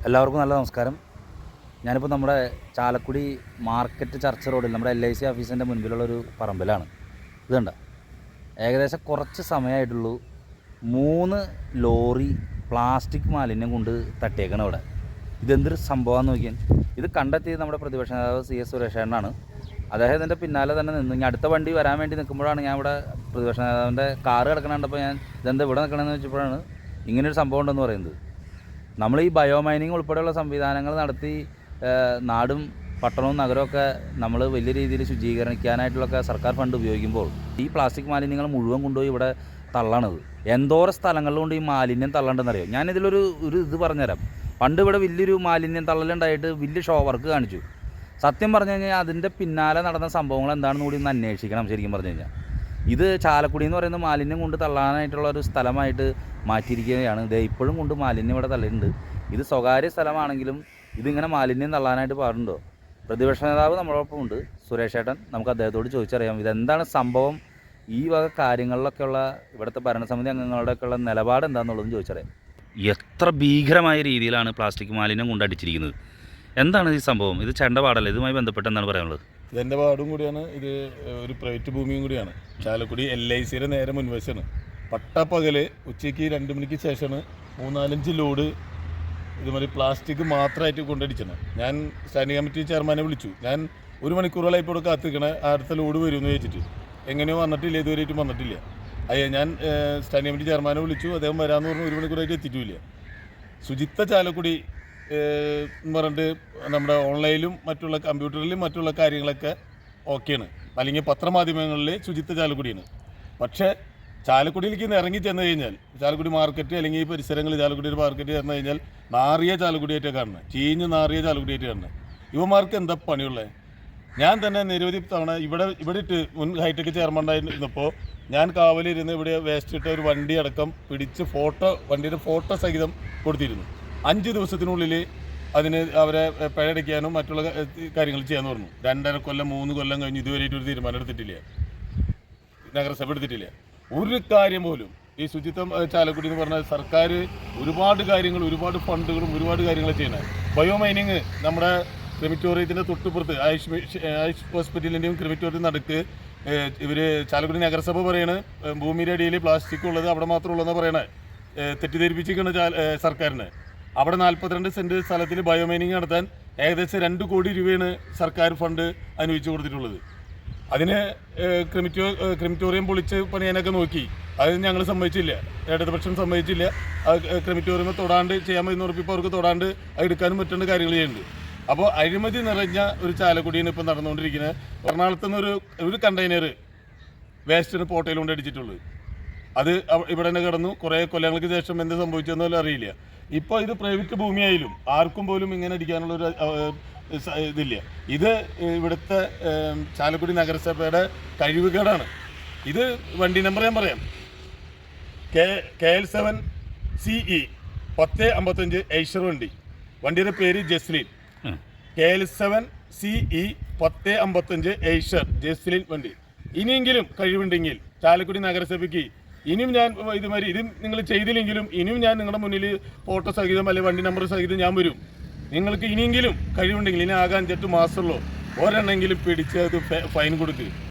എല്ലാവർക്കും നല്ല നമസ്കാരം. ഞാനിപ്പോൾ നമ്മുടെ ചാലക്കുടി മാർക്കറ്റ് ചർച്ച് റോഡിൽ നമ്മുടെ LIC ഓഫീസിൻ്റെ മുൻപിലുള്ളൊരു പറമ്പിലാണ്. ഇത് കണ്ട ഏകദേശം കുറച്ച് സമയമായിട്ടുള്ളൂ 3 ലോറി പ്ലാസ്റ്റിക് മാലിന്യം കൊണ്ട് തട്ടിയേക്കണം ഇവിടെ. ഇതെന്തൊരു സംഭവമാണെന്ന് നോക്കിയാൽ. ഇത് കണ്ടെത്തിയത് നമ്മുടെ പ്രതിപക്ഷ നേതാവ് CS സുരേഷേട്ടനാണ്. അദ്ദേഹത്തിൻ്റെ പിന്നാലെ തന്നെ നിന്ന് ഇനി അടുത്ത വണ്ടി വരാൻ വേണ്ടി നിൽക്കുമ്പോഴാണ് ഞാൻ ഇവിടെ പ്രതിപക്ഷ നേതാവിൻ്റെ കാറ് കിടക്കണ കണ്ടപ്പോൾ ഞാൻ ഇതെന്താ ഇവിടെ നിൽക്കണമെന്ന് വെച്ചപ്പോഴാണ് ഇങ്ങനൊരു സംഭവം ഉണ്ടെന്ന് പറയുന്നത്. നമ്മൾ ഈ ബയോമൈനിങ് ഉൾപ്പെടെയുള്ള സംവിധാനങ്ങൾ നടത്തി നാടും പട്ടണവും നഗരമൊക്കെ നമ്മൾ വലിയ രീതിയിൽ ശുചീകരിക്കാനായിട്ടുള്ളൊക്കെ സർക്കാർ ഫണ്ട് ഉപയോഗിക്കുമ്പോൾ ഈ പ്ലാസ്റ്റിക് മാലിന്യങ്ങൾ മുഴുവൻ കൊണ്ടുപോയി ഇവിടെ തള്ളണത്. എന്തോരം സ്ഥലങ്ങളിലുകൊണ്ട് ഈ മാലിന്യം തള്ളണ്ടെന്നറിയോ? ഞാനിതിലൊരു ഇത് പറഞ്ഞുതരാം. പണ്ട് ഇവിടെ വലിയൊരു മാലിന്യം തള്ളലുണ്ടായിട്ട് വലിയ ഷോ വർക്ക് കാണിച്ചു. സത്യം പറഞ്ഞു കഴിഞ്ഞാൽ അതിൻ്റെ പിന്നാലെ നടന്ന സംഭവങ്ങൾ എന്താണെന്ന് കൂടി ഒന്ന് അന്വേഷിക്കണം. ശരിക്കും പറഞ്ഞു കഴിഞ്ഞാൽ ഇത് ചാലക്കുടി എന്ന് പറയുന്ന മാലിന്യം കൊണ്ട് തള്ളാനായിട്ടുള്ള ഒരു സ്ഥലമായിട്ട് മാറ്റിയിരിക്കുകയാണ്. ഇത് ഇപ്പോഴും കൊണ്ട് മാലിന്യം ഇവിടെ തള്ളിയിട്ടുണ്ട്. ഇത് സ്വകാര്യ സ്ഥലമാണെങ്കിലും ഇതിങ്ങനെ മാലിന്യം തള്ളാനായിട്ട് പാടുണ്ടോ? പ്രതിപക്ഷ നേതാവ് നമ്മളോടൊപ്പം ഉണ്ട്, സുരേഷേട്ടൻ. നമുക്ക് അദ്ദേഹത്തോട് ചോദിച്ചറിയാം ഇതെന്താണ് സംഭവം, ഈ വക കാര്യങ്ങളിലൊക്കെയുള്ള ഇവിടുത്തെ ഭരണസമിതി അംഗങ്ങളുടെയൊക്കെയുള്ള നിലപാട് എന്താണെന്നുള്ളതും ചോദിച്ചറിയാം. എത്ര ഭീകരമായ രീതിയിലാണ് പ്ലാസ്റ്റിക് മാലിന്യം കൊണ്ടടിച്ചിരിക്കുന്നത്. എന്താണ് ഈ സംഭവം? ഇത് ചെണ്ട പാടല്ല, ഇതുമായി ബന്ധപ്പെട്ട് എന്താണ് പറയാനുള്ളത്? ഇതെൻ്റെ വാർഡും കൂടിയാണ്. ഇത് ഒരു പ്രൈവറ്റ് ഭൂമിയും കൂടിയാണ്. ചാലക്കുടി LICയുടെ നേരെ മുൻവശമാണ്. പട്ടപ്പകല് ഉച്ചയ്ക്ക് 2 മണിക്ക് ശേഷമാണ് 3-4 ലോഡ് ഇതുമാതിരി പ്ലാസ്റ്റിക് മാത്രമായിട്ട് കൊണ്ടടിച്ചത്. ഞാൻ സ്റ്റാൻഡിംഗ് കമ്മിറ്റി ചെയർമാനെ വിളിച്ചു. ഞാൻ 1 മണിക്കൂറോളം ഇപ്പോൾ കാത്തിക്കണേ അടുത്ത ലോഡ് വരുമെന്ന് ചോദിച്ചിട്ട്. എങ്ങനെയോ വന്നിട്ടില്ല, ഇതുവരെയായിട്ടും വന്നിട്ടില്ല. ഞാൻ സ്റ്റാൻഡിംഗ് കമ്മിറ്റി ചെയർമാനെ വിളിച്ചു. അദ്ദേഹം വരാമെന്ന് പറഞ്ഞു. 1 മണിക്കൂറായിട്ട് എത്തിയിട്ടുമില്ല. ശുചിത്വ ചാലക്കുടി എന്ന് പറഞ്ഞിട്ട് നമ്മുടെ ഓൺലൈനിലും മറ്റുള്ള കമ്പ്യൂട്ടറിലും മറ്റുള്ള കാര്യങ്ങളൊക്കെ ഓക്കെയാണ്. അല്ലെങ്കിൽ പത്രമാധ്യമങ്ങളിൽ ശുചിത്വ ചാലക്കുടിയാണ്. പക്ഷേ ചാലക്കുടിയിലേക്ക് ഇറങ്ങി ചെന്ന് കഴിഞ്ഞാൽ ചാലക്കുടി മാർക്കറ്റ് അല്ലെങ്കിൽ ഈ പരിസരങ്ങളിൽ ചാലക്കുടി മാർക്കറ്റ് ചെന്ന് കഴിഞ്ഞാൽ നാറിയ ചാലക്കുടിയായിട്ട് കാണുന്നത്, ചീഞ്ഞ് നാറിയ ചാലക്കുടിയായിട്ട് കാണുന്നത്. ഇവന്മാർക്ക് എന്താ പണിയുള്ളത്? ഞാൻ തന്നെ നിരവധി തവണ ഇവിടെ ഇട്ട് മുൻ ഹൈടെക് ചെയർമാനായിരുന്നപ്പോൾ ഞാൻ കാവലിരുന്ന് ഇവിടെ വേസ്റ്റ് ഇട്ട ഒരു വണ്ടി അടക്കം പിടിച്ച് വണ്ടിയുടെ ഫോട്ടോ സഹിതം കൊടുത്തിരുന്നു. 5 ദിവസത്തിനുള്ളിൽ അതിന് അവരെ പിഴയടയ്ക്കാനും മറ്റുള്ള കാര്യങ്ങൾ ചെയ്യാമെന്ന് പറഞ്ഞു. 2.5 കൊല്ലം 3 കൊല്ലം കഴിഞ്ഞ് ഇതുവരെയായിട്ട് ഒരു തീരുമാനം എടുത്തിട്ടില്ല, നഗരസഭ എടുത്തിട്ടില്ല. ഒരു കാര്യം പോലും ഈ ശുചിത്വം ചാലക്കുടി എന്ന് പറഞ്ഞാൽ സർക്കാർ ഒരുപാട് കാര്യങ്ങൾ, ഒരുപാട് ഫണ്ടുകളും ഒരുപാട് കാര്യങ്ങൾ ചെയ്യണം. ബയോമൈനിങ് നമ്മുടെ ക്രിമിറ്റോറിയത്തിൻ്റെ തൊട്ടുപുറത്ത് ആയുഷ് ഹോസ്പിറ്റലിൻ്റെയും ക്രിമിറ്റോറിയത്തിൻ്റെ നടുക്ക് ഇവർ ചാലക്കുടി നഗരസഭ പറയണ ഭൂമിയുടെ അടിയിൽ പ്ലാസ്റ്റിക് ഉള്ളത് അവിടെ മാത്രമുള്ളതെന്ന് പറയണേ. തെറ്റിദ്ധരിപ്പിച്ചിരിക്കുന്ന സർക്കാരിന്. അവിടെ 42 സെൻറ്റ് സ്ഥലത്തിൽ ബയോമൈനിങ് നടത്താൻ ഏകദേശം 2 കോടി രൂപയാണ് സർക്കാർ ഫണ്ട് അനുവദിച്ചു കൊടുത്തിട്ടുള്ളത്. അതിന് ക്രിമിറ്റോറിയം പൊളിച്ച് പണിയാനൊക്കെ നോക്കി. അത് ഞങ്ങൾ സമ്മതിച്ചില്ല, ഇടതുപക്ഷം സമ്മതിച്ചില്ല. ക്രിമിറ്റോറിയം തൊടാണ്ട് ചെയ്യാമെന്ന് ഉറപ്പിപ്പോൾ അവർക്ക് തൊടാണ്ട് എടുക്കാനും പറ്റുന്ന കാര്യങ്ങൾ ചെയ്യുന്നുണ്ട്. അപ്പോൾ അഴിമതി നിറഞ്ഞ ഒരു ചാലക്കുടിയാണ് ഇപ്പം നടന്നുകൊണ്ടിരിക്കുന്നത്. എറണാകുളത്ത് നിന്ന് ഒരു കണ്ടെയ്നർ വേസ്റ്റിന് പോട്ടയിൽ കൊണ്ട് അടിച്ചിട്ടുള്ളത്. അത് ഇവിടെ തന്നെ കിടന്നു. കുറേ കൊല്ലങ്ങൾക്ക് ശേഷം എന്ത് സംഭവിച്ചെന്നോലും അറിയില്ല. ഇപ്പോൾ ഇത് പ്രൈവറ്റ് ഭൂമിയായാലും ആർക്കും പോലും ഇങ്ങനെ അടിക്കാനുള്ളൊരു ഇതില്ല. ഇത് ഇവിടുത്തെ ചാലക്കുടി നഗരസഭയുടെ കഴിവുകേടാണ്. ഇത് വണ്ടി നമ്പർ ഞാൻ പറയാം. KL7 CE 1055 ഐഷർ വണ്ടിയുടെ പേര് ജസ്ലിൻ. KL7 CE 1055 ഐഷർ ജസ്ലിൻ വണ്ടി. ഇനിയെങ്കിലും കഴിവുണ്ടെങ്കിൽ ചാലക്കുടി നഗരസഭയ്ക്ക് ഇനിയും ഞാൻ ഇത് നിങ്ങൾ ചെയ്തില്ലെങ്കിലും ഇനിയും ഞാൻ നിങ്ങളുടെ മുന്നിൽ ഫോട്ടോ സഹിതം അല്ലെങ്കിൽ വണ്ടി നമ്പർ സഹിതം ഞാൻ വരും. നിങ്ങൾക്ക് ഇനിയെങ്കിലും കഴിവുണ്ടെങ്കിൽ, ഇനി ആകാൻ 5-8 മാസമുള്ളൂ, ഒരെണ്ണെങ്കിലും പിടിച്ച് അത് ഫൈൻ കൊടുക്കുക.